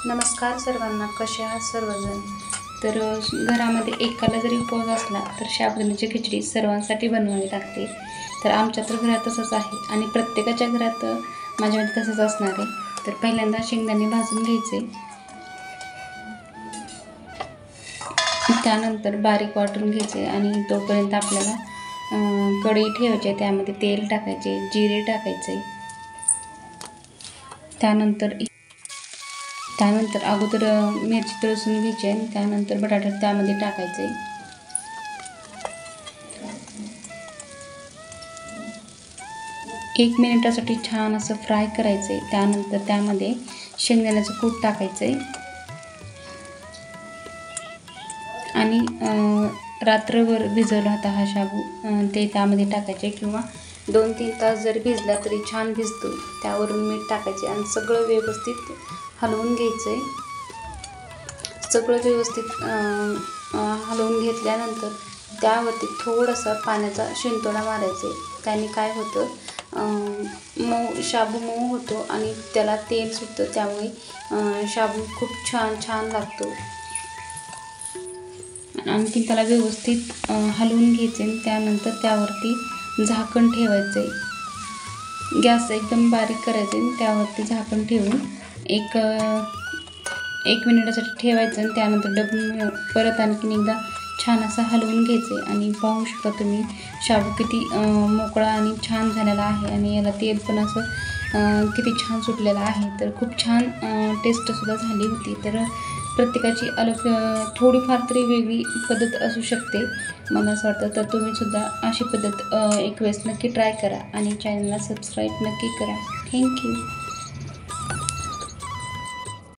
नमस्कार सर्वांना, कसे आहात सर्वजण. तर घरामध्ये एकाला जरी उपवास असला तर साबुदाण्याची खिचडी सर्वांसाठी बनवावी लागते. तर आमच्या तर घरात तसंच आहे आणि प्रत्येकाच्या घरात माझ्यामध्ये तसंच असणार आहे. तर पहिल्यांदा शेंगदाणे भाजून घ्यायचे, त्यानंतर बारीक वाटून घ्यायचे आणि तोपर्यंत आपल्याला कढई ठेवायची, त्यामध्ये तेल टाकायचे, जिरे टाकायचे. त्यानंतर अगोदर मिरची तळसून घ्यायची आणि त्यानंतर बटाटे त्यामध्ये टाकायचे. एक मिनिटासाठी छान असं फ्राय करायचे. त्यानंतर त्यामध्ये शेंगदाण्याचं कूट टाकायचे आणि रात्रभर भिजवला होता हा शाबू ते त्यामध्ये टाकायचे, किंवा 2-3 तास जरी भिजला तरी छान भिजतो. त्यावरून मीठ टाकायचे आणि सगळं व्यवस्थित हलवून घ्यायचं आहे. सगळं व्यवस्थित हलवून घेतल्यानंतर त्यावरती थोडासा पाण्याचा शिंतोडा मारायचे. त्याने काय होतं, शाबू मऊ होतो आणि त्याला तेल सुटतं, त्यामुळे शाबू खूप छान लागतो. आणखी त्याला व्यवस्थित हलवून घ्यायचे. त्यानंतर त्यावरती झाकण ठेवायचे. गॅस एकदम बारीक करायचे आणि त्यावरती झाकण ठेवून एक मिनिटासाठी ठेवायचं आणि त्यानंतर परत आणखीन एकदा छान असं हलवून घ्यायचे. आणि पाहू शकता तुम्ही शाबू किती मोकळा आणि छान झालेला आहे आणि याला तेल पण असं किती छान सुटलेलं आहे. तर खूप छान टेस्टसुद्धा झाली होती. तर प्रत्येकाची थोडीफार तरी वेगळी पद्धत असू शकते, मला असं वाटतं. तर तुम्हीसुद्धा अशी पद्धत एक वेळेस नक्की ट्राय करा आणि चॅनलला सबस्क्राईब नक्की करा. थँक्यू.